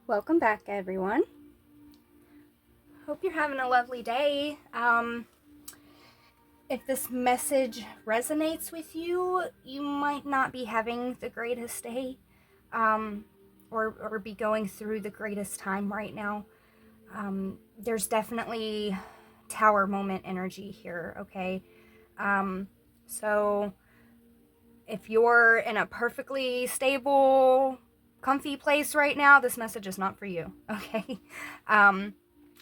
Welcome back, everyone. Hope you're having a lovely day. If this message resonates with you, you might not be having the greatest day, or be going through the greatest time right now. There's definitely tower moment energy here, okay? So if you're in a perfectly stable, comfy place right now, this message is not for you, okay?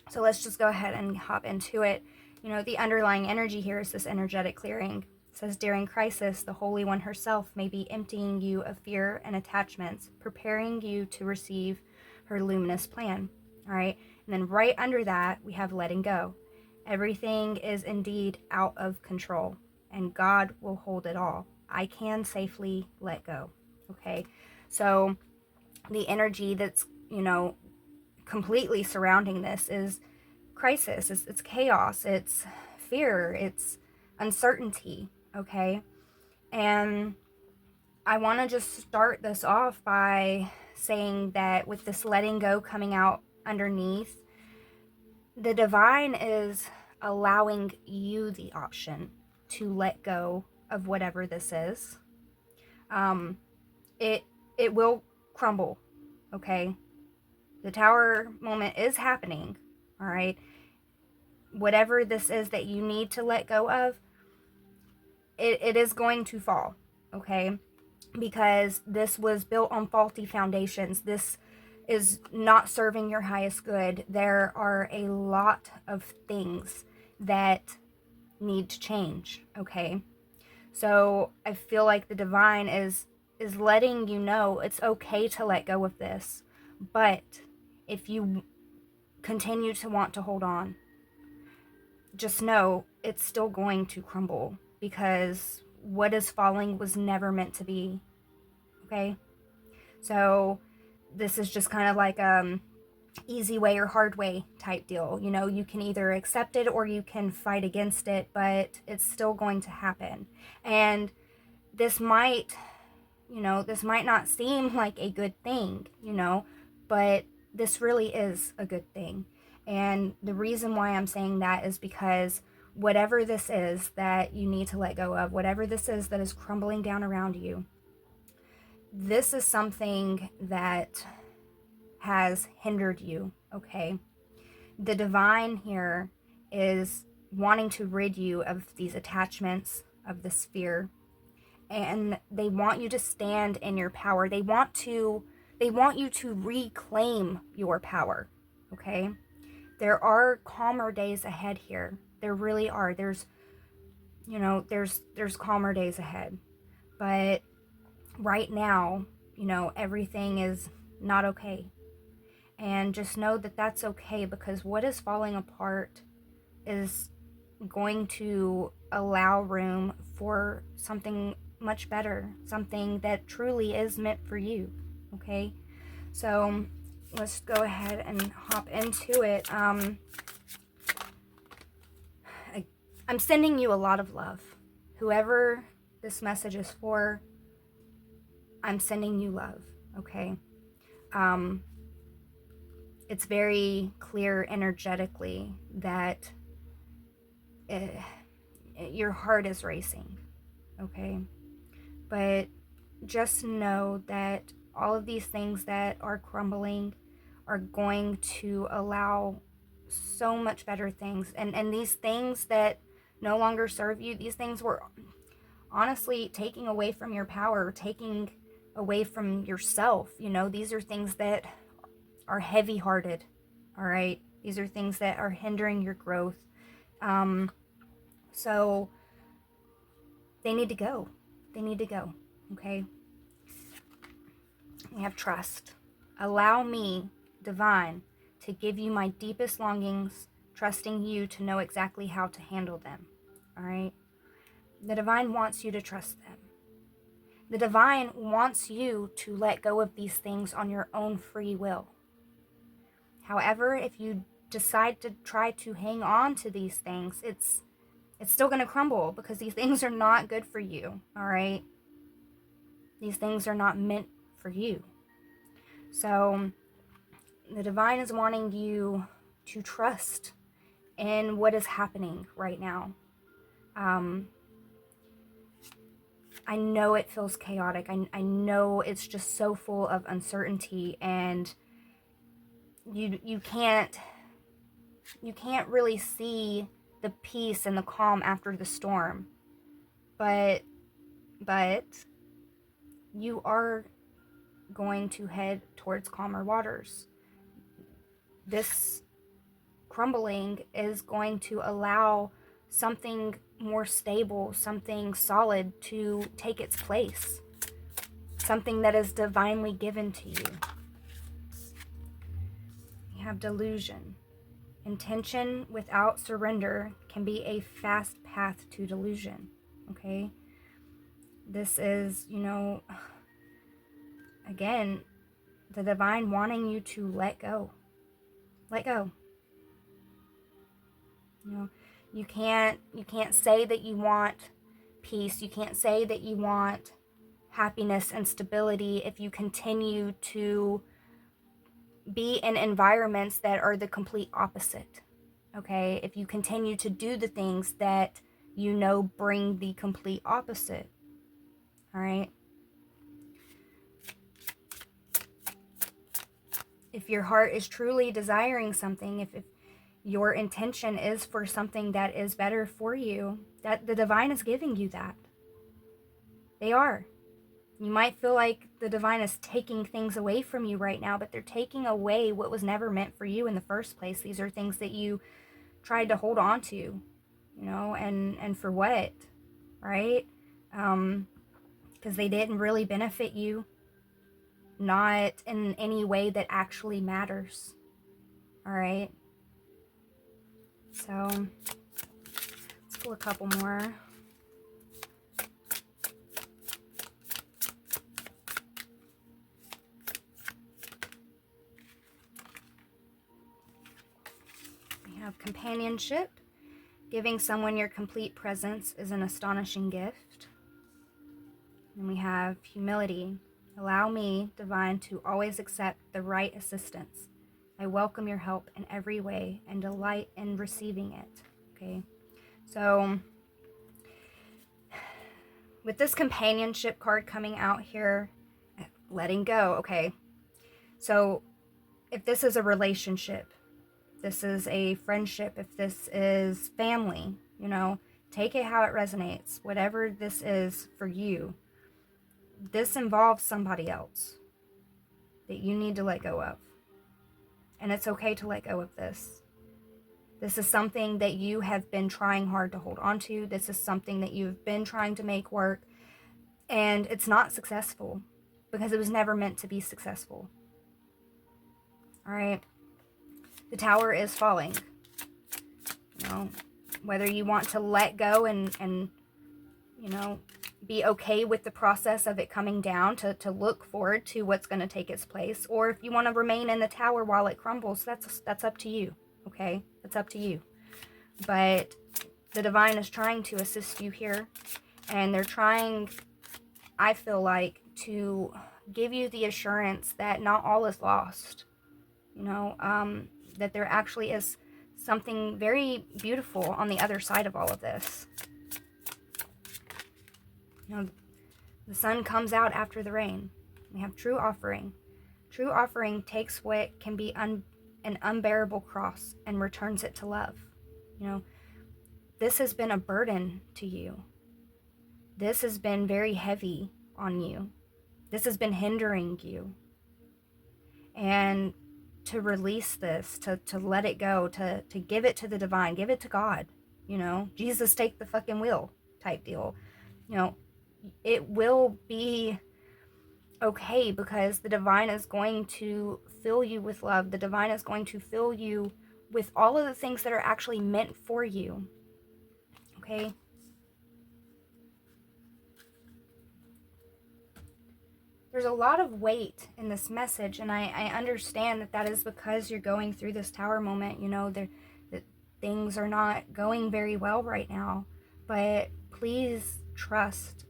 So let's just go ahead and hop into it. The underlying energy here is this energetic clearing. It says, during crisis, the Holy One herself may be emptying you of fear and attachments, preparing you to receive her luminous plan. All right. And then right under that, we have letting go. Everything is indeed out of control, and God will hold it all. I can safely let go. Okay. So the energy that's, completely surrounding this is crisis, it's chaos, it's fear, it's uncertainty, okay? And I want to just start this off by saying that with this letting go coming out underneath, the divine is allowing you the option to let go of whatever this is. It will crumble, okay? The tower moment is happening, all right? Whatever this is that you need to let go of, it is going to fall, okay? Because this was built on faulty foundations. This is not serving your highest good. There are a lot of things that need to change, okay? So I feel like the divine is letting you know it's okay to let go of this. But if you continue to want to hold on, just know it's still going to crumble, because what is falling was never meant to be. Okay? So this is just kind of like easy way or hard way type deal. You can either accept it or you can fight against it, but it's still going to happen. And this might, this might not seem like a good thing, but this really is a good thing. And the reason why I'm saying that is because whatever this is that you need to let go of, whatever this is that is crumbling down around you, this is something that has hindered you, okay? The divine here is wanting to rid you of these attachments, of this fear, and they want you to stand in your power. They want you to reclaim your power, okay? There are calmer days ahead here. There really are. There's calmer days ahead. But right now, everything is not okay. And just know that that's okay, because what is falling apart is going to allow room for something much better, something that truly is meant for you, okay? So let's go ahead and hop into it. I'm sending you a lot of love. Whoever this message is for, I'm sending you love, okay? It's very clear energetically that your heart is racing, okay? But just know that all of these things that are crumbling are going to allow so much better things. And these things that no longer serve you, these things were honestly taking away from your power, taking away from yourself. These are things that are heavy hearted, all right? These are things that are hindering your growth. So they need to go. They need to go, okay? We have trust. Allow me, divine, to give you my deepest longings, trusting you to know exactly how to handle them, all right? The divine wants you to trust them. The divine wants you to let go of these things on your own free will. However, if you decide to try to hang on to these things, it's still going to crumble, because these things are not good for you, all right? These things are not meant for you. So the divine is wanting you to trust in what is happening right now. I know it feels chaotic. I know it's just so full of uncertainty, and you can't really see the peace and the calm after the storm. But you are going to head towards calmer waters. This crumbling is going to allow something more stable, something solid to take its place, something that is divinely given to you. You have delusion. Intention without surrender can be a fast path to delusion, okay? This is, again, the divine wanting you to let go. Let go. You can't say that you want peace. You can't say that you want happiness and stability if you continue to be in environments that are the complete opposite. Okay? If you continue to do the things that bring the complete opposite. All right? If your heart is truly desiring something, if your intention is for something that is better for you, that the divine is giving you that. They are. You might feel like the divine is taking things away from you right now, but they're taking away what was never meant for you in the first place. These are things that you tried to hold on to, and for what, right? Because they didn't really benefit you, not in any way that actually matters. All right? So, let's pull a couple more. We have companionship. Giving someone your complete presence is an astonishing gift. And we have humility. Allow me, divine, to always accept the right assistance. I welcome your help in every way and delight in receiving it. Okay, so with this companionship card coming out here, letting go. Okay, so if this is a relationship, this is a friendship, if this is family, take it how it resonates. Whatever this is for you, this involves somebody else that you need to let go of. And it's okay to let go of this. This is something that you have been trying hard to hold on to. This is something that you've been trying to make work. And it's not successful because it was never meant to be successful. All right. The tower is falling. Whether you want to let go and be okay with the process of it coming down, to look forward to what's going to take its place, or if you want to remain in the tower while it crumbles, that's up to you. Okay, that's up to you. But the divine is trying to assist you here, and they're trying, I feel like, to give you the assurance that not all is lost. That there actually is something very beautiful on the other side of all of this. The sun comes out after the rain. We have true offering. True offering takes what can be an unbearable cross and returns it to love. This has been a burden to you. This has been very heavy on you. This has been hindering you. And to release this, to let it go, to give it to the divine, give it to God, Jesus, take the fucking wheel type deal. It will be okay because the divine is going to fill you with love. The divine is going to fill you with all of the things that are actually meant for you. Okay? There's a lot of weight in this message, and I understand that is because you're going through this tower moment. That things are not going very well right now. But please trust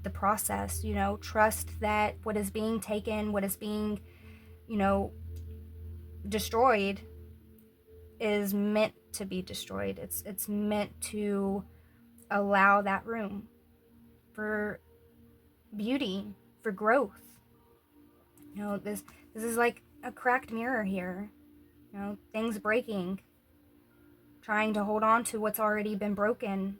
the process. Trust that what is being taken, what is being, destroyed is meant to be destroyed. It's meant to allow that room for beauty, for growth. This is like a cracked mirror here. Things breaking, trying to hold on to what's already been broken,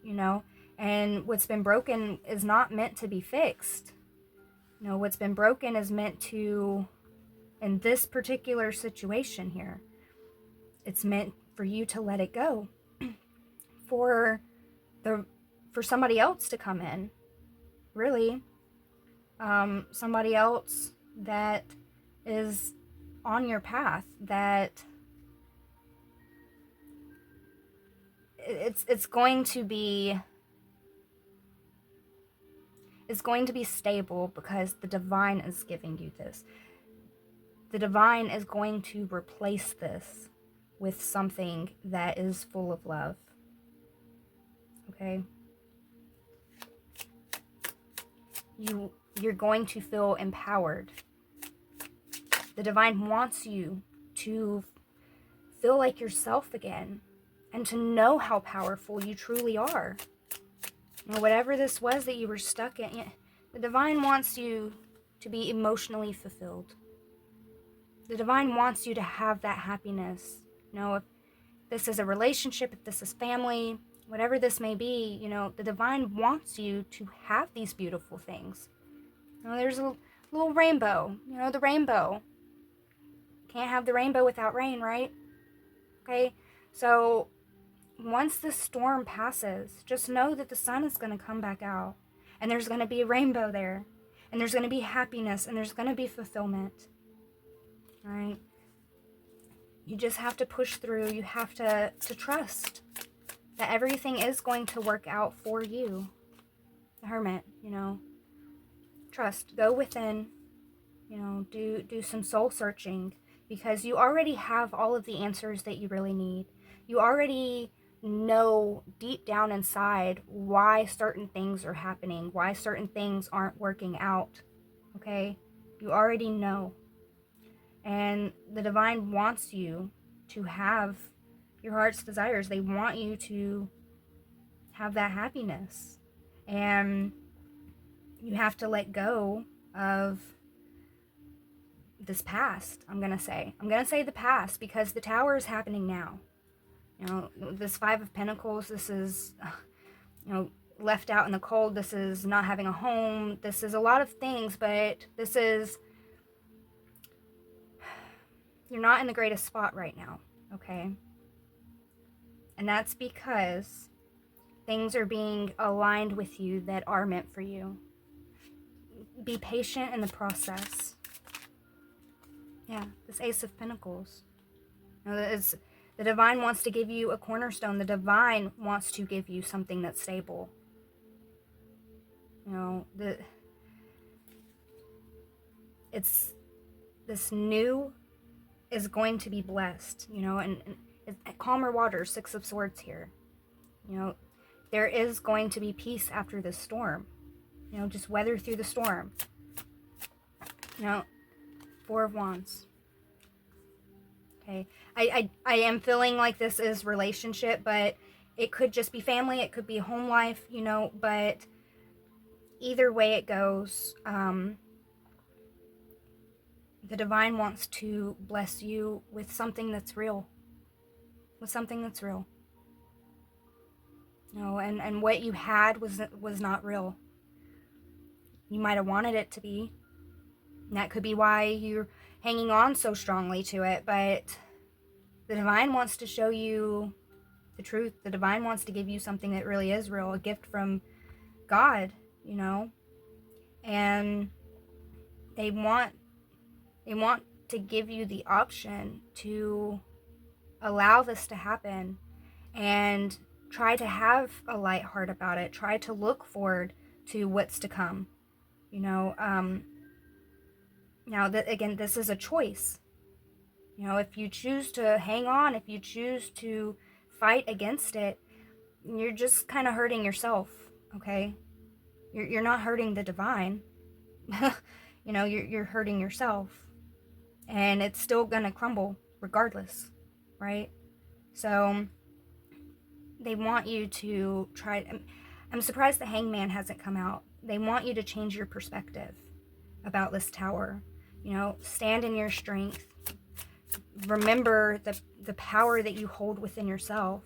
and what's been broken is not meant to be fixed. What's been broken is meant to, in this particular situation here, it's meant for you to let it go, for somebody else to come in, really, somebody else that is on your path, that it's going to be stable, because the divine is giving you this. The divine is going to replace this with something that is full of love. Okay? You're going to feel empowered. The divine wants you to feel like yourself again, and to know how powerful you truly are. Whatever this was that you were stuck in, the divine wants you to be emotionally fulfilled. The divine wants you to have that happiness. If this is a relationship, if this is family, whatever this may be, the divine wants you to have these beautiful things. There's a little rainbow, the rainbow. Can't have the rainbow without rain, right? Okay, so once this storm passes, just know that the sun is going to come back out, and there's going to be a rainbow there, and there's going to be happiness, and there's going to be fulfillment. All right? You just have to push through. You have to trust that everything is going to work out for you. The Hermit, trust. Go within, do some soul searching, because you already have all of the answers that you really need. You already know deep down inside why certain things are happening, why certain things aren't working out. Okay? You already know. And the divine wants you to have your heart's desires. They want you to have that happiness. And you have to let go of this past. I'm going to say the past, because the Tower is happening now. This Five of Pentacles, this is, left out in the cold. This is not having a home. This is a lot of things, but this is, you're not in the greatest spot right now, okay? And that's because things are being aligned with you that are meant for you. Be patient in the process. Yeah, this Ace of Pentacles. The divine wants to give you a cornerstone. The divine wants to give you something that's stable. It's this new is going to be blessed, and calmer waters, Six of Swords here. There is going to be peace after this storm. Just weather through the storm. Four of Wands. Okay, I am feeling like this is relationship, but it could just be family, it could be home life, but either way it goes, the divine wants to bless you with something that's real. And what you had was not real. You might have wanted it to be. And that could be why you're hanging on so strongly to it, but the divine wants to show you the truth. The divine wants to give you something that really is real, a gift from God, and they want to give you the option to allow this to happen and try to have a light heart about it. Try to look forward to what's to come. Now that, again, this is a choice. If you choose to hang on, if you choose to fight against it, you're just kind of hurting yourself, okay? You're not hurting the divine. You're hurting yourself. And it's still gonna crumble. regardless, right? So they want you to try. I'm surprised the Hangman hasn't come out. They want you to change your perspective about this tower. Stand in your strength. Remember the power that you hold within yourself.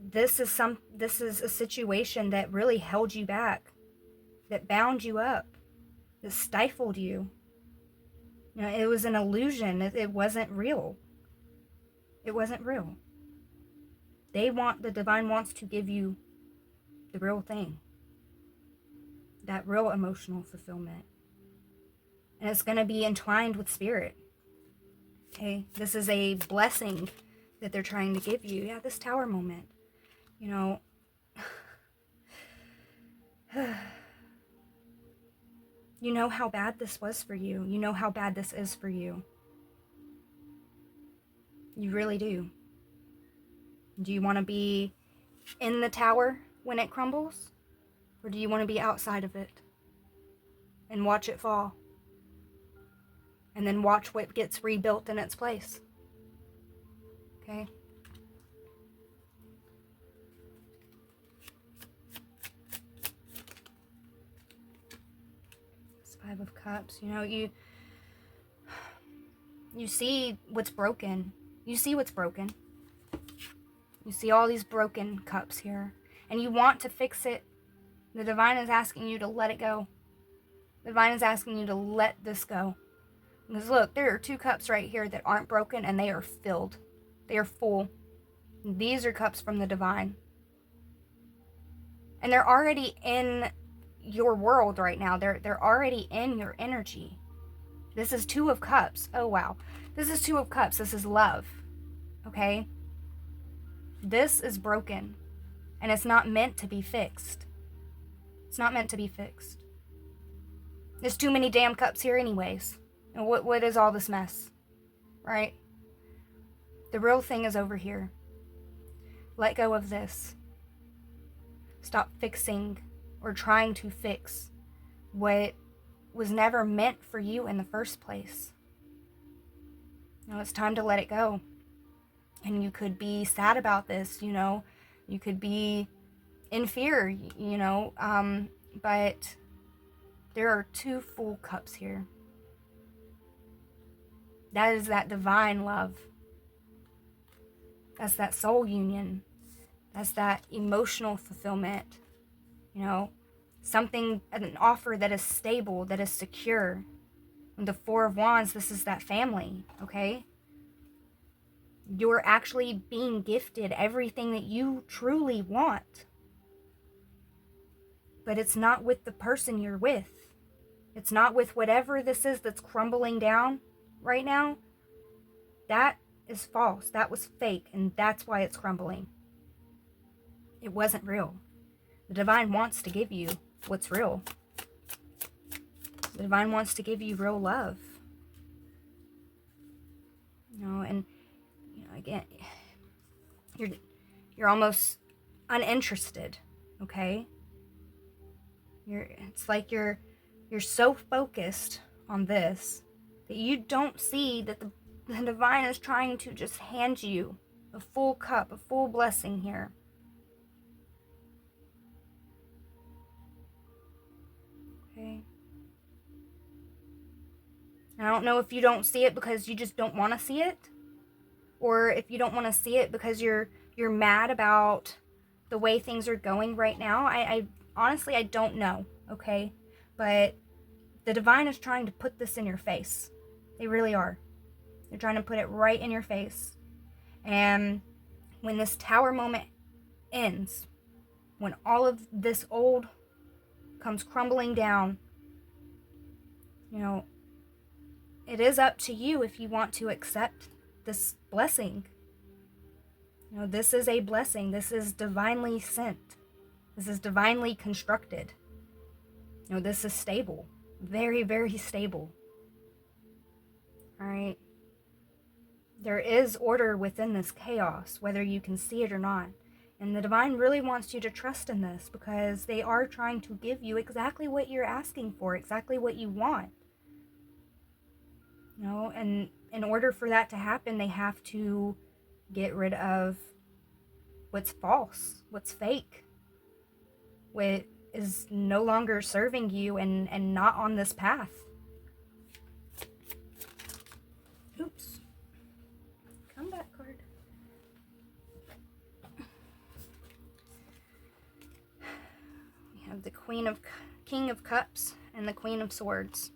This is a situation that really held you back, that bound you up, that stifled you. It was an illusion. It wasn't real. It wasn't real. The divine wants to give you the real thing, that real emotional fulfillment. And it's going to be entwined with spirit. Okay? This is a blessing that they're trying to give you. Yeah, this tower moment. You know how bad this was for you. You know how bad this is for you. You really do. Do you want to be in the tower when it crumbles? Or do you want to be outside of it and watch it fall? And then watch what gets rebuilt in its place? Okay? It's 5 of Cups. You see what's broken. You see what's broken. You see all these broken cups here. And you want to fix it. The divine is asking you to let it go. The divine is asking you to let this go. Because look, there are 2 cups right here that aren't broken and they are filled. They are full. These are cups from the divine. And they're already in your world right now. They're already in your energy. This is 2 of Cups. Oh, wow. This is 2 of Cups. This is love. Okay? This is broken. And it's not meant to be fixed. It's not meant to be fixed. There's too many damn cups here anyways. And what is all this mess? Right? The real thing is over here. Let go of this. Stop fixing or trying to fix what was never meant for you in the first place. It's time to let it go. And you could be sad about this, You could be in fear, but there are 2 full cups here. That is that divine love. That's that soul union. That's that emotional fulfillment. Something, an offer that is stable, that is secure. And the 4 of Wands, this is that family, okay? You're actually being gifted everything that you truly want. But it's not with the person you're with. It's not with whatever this is that's crumbling down right now. That is false. That was fake, and that's why it's crumbling. It wasn't real. The divine wants to give you what's real. The divine wants to give you real love. And again, you're almost uninterested, okay? It's like you're so focused on this that you don't see that the divine is trying to just hand you a full cup, a full blessing here. Okay. I don't know if you don't see it because you just don't want to see it, or if you don't want to see it because you're mad about the way things are going right now. I honestly, I don't know, okay? But the divine is trying to put this in your face. They really are. They're trying to put it right in your face. And when this tower moment ends, when all of this old comes crumbling down, it is up to you if you want to accept this blessing. This is a blessing. This is divinely sent. This is divinely constructed. This is stable. Very, very stable. All right? There is order within this chaos, whether you can see it or not. And the divine really wants you to trust in this because they are trying to give you exactly what you're asking for, exactly what you want. And in order for that to happen, they have to get rid of what's false, what's fake, what is no longer serving you and not on this path. Oops. Come back, card. We have the King of Cups and the Queen of Swords.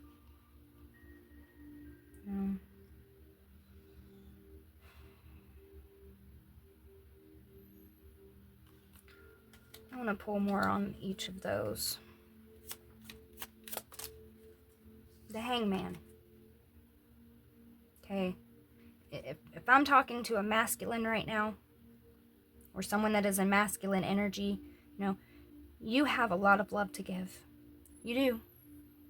I want to pull more on each of those. The Hangman. Okay. If I'm talking to a masculine right now, or someone that is a masculine energy, you have a lot of love to give. You do.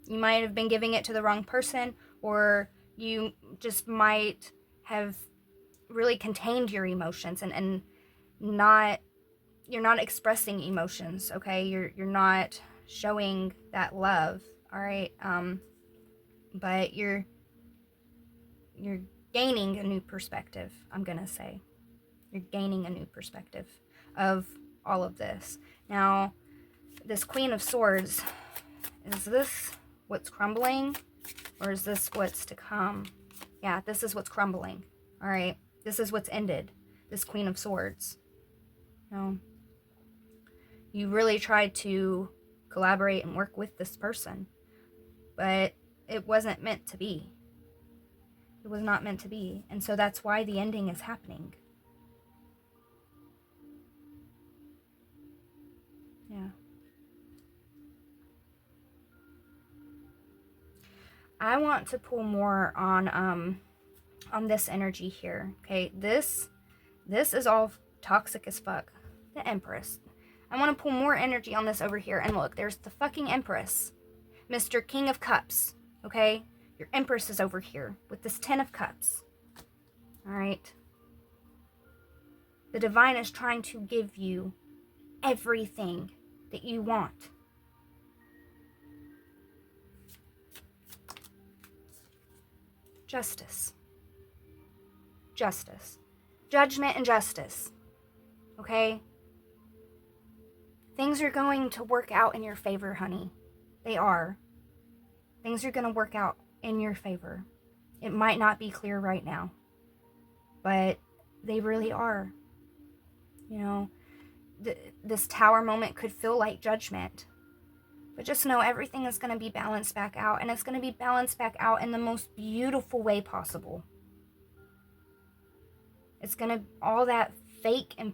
You might have been giving it to the wrong person, or you just might have really contained your emotions and you're not expressing emotions, okay? You're not showing that love, all right? But you're gaining a new perspective, I'm gonna say. You're gaining a new perspective of all of this. Now, this Queen of Swords, is this what's crumbling, or is this what's to come? Yeah, this is what's crumbling, all right? This is what's ended, this Queen of Swords. You really tried to collaborate and work with this person, but it wasn't meant to be. It was not meant to be, and so that's why the ending is happening. Yeah. I want to pull more on this energy here. Okay, this is all toxic as fuck. The Empress. I want to pull more energy on this over here, and look, there's the fucking Empress, Mr. King of Cups. Okay, your Empress is over here with this 10 of Cups. All right. The Divine is trying to give you everything that you want. Justice. Justice. Judgment and justice. Okay? Things are going to work out in your favor, honey. They are. Things are going to work out in your favor. It might not be clear right now, but they really are. This Tower moment could feel like judgment, but just know everything is going to be balanced back out, and it's going to be balanced back out in the most beautiful way possible. It's going to, all that fake and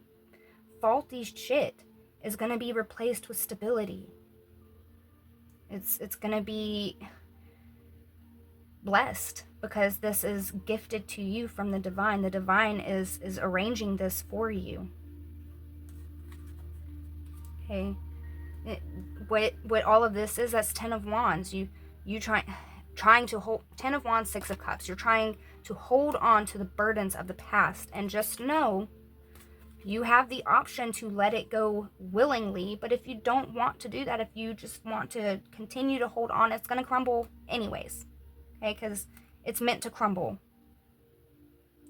faulty shit is going to be replaced with stability. It's going to be blessed because this is gifted to you from the Divine. The Divine is arranging this for you. Okay? What all of this is, that's 10 of Wands. You trying to hold 10 of Wands, 6 of Cups. You're trying to hold on to the burdens of the past, and just know you have the option to let it go willingly. But if you don't want to do that, if you just want to continue to hold on, it's going to crumble anyways. Okay, because it's meant to crumble.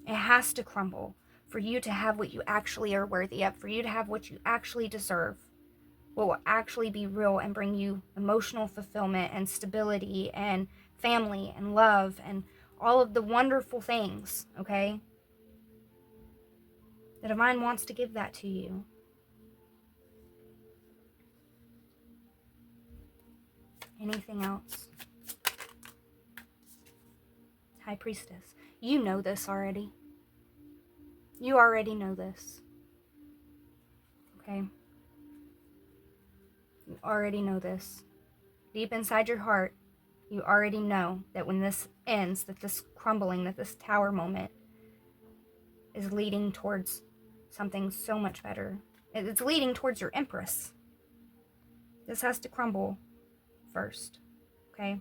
It has to crumble for you to have what you actually are worthy of, for you to have what you actually deserve, what will actually be real and bring you emotional fulfillment and stability and family and love and all of the wonderful things, okay? The Divine wants to give that to you. Anything else? High Priestess. You know this already. You already know this. Okay? You already know this. Deep inside your heart, you already know that when this ends, that this crumbling, that this Tower moment is leading towards something so much better. It's leading towards your Empress. This has to crumble first, okay?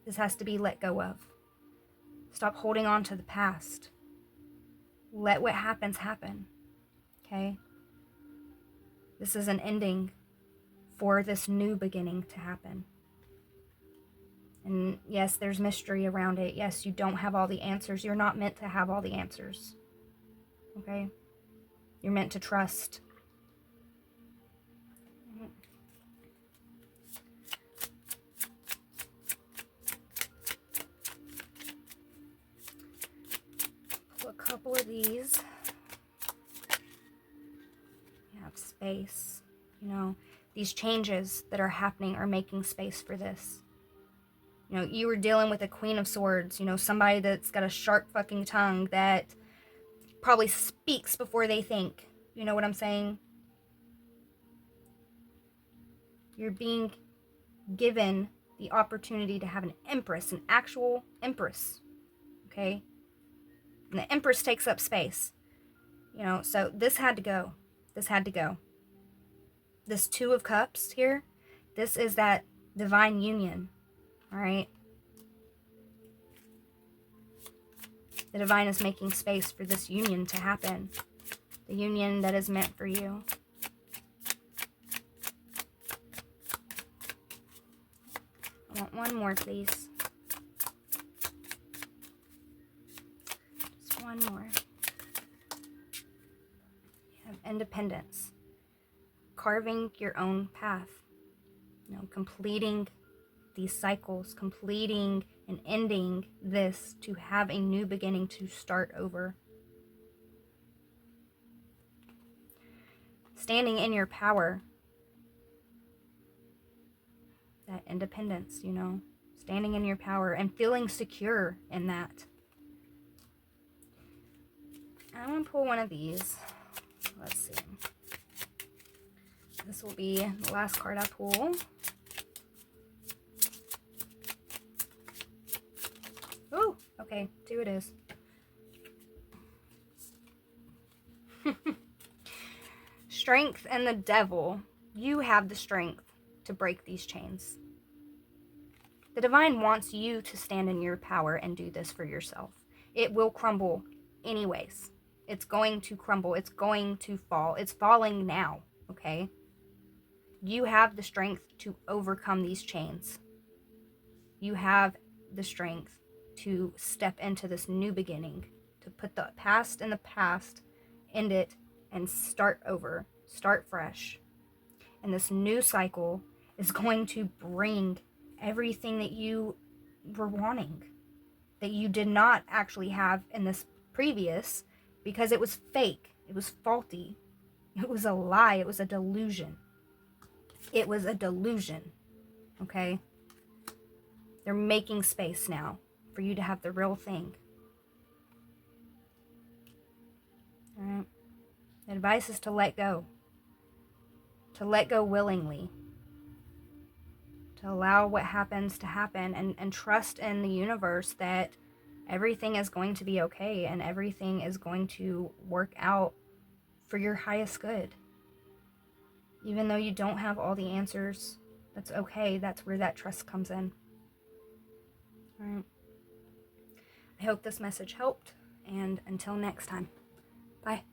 This has to be let go of. Stop holding on to the past. Let what happens happen, okay? This is an ending for this new beginning to happen. And yes, there's mystery around it. Yes, you don't have all the answers. You're not meant to have all the answers. Okay? You're meant to trust. Pull a couple of these. You have space. You know, these changes that are happening are making space for this. You know, you were dealing with a Queen of Swords, you know, somebody that's got a sharp fucking tongue that probably speaks before they think. You know what I'm saying? You're being given the opportunity to have an empress, an actual empress. Okay? And the empress takes up space. You know, so this had to go. This had to go. This Two of Cups here, this is that divine union. All right? The divine is making space for this union to happen. The union that is meant for you. I want one more, please. Just one more. You have independence. Carving your own path. You know, completing these cycles, completing and ending this to have a new beginning, to start over. Standing in your power. That independence, you know, standing in your power and feeling secure in that. I'm going to pull one of these. Let's see. This will be the last card I pull. Ooh, okay, two it is. Strength and the Devil. You have the strength to break these chains. The divine wants you to stand in your power and do this for yourself. It will crumble anyways. It's going to crumble. It's going to fall. It's falling now, okay? You have the strength to overcome these chains. You have the strength to step into this new beginning, to put the past in the past, end it, and start over, start fresh. And this new cycle is going to bring everything that you were wanting, that you did not actually have in this previous, because it was fake, it was faulty, it was a lie, it was a delusion. It was a delusion, okay? They're making space now for you to have the real thing. All right? The advice is to let go willingly, to allow what happens to happen, and trust in the universe that everything is going to be okay and everything is going to work out for your highest good. Even though you don't have all the answers, that's okay. That's where that trust comes in. All right. I hope this message helped, and until next time, bye.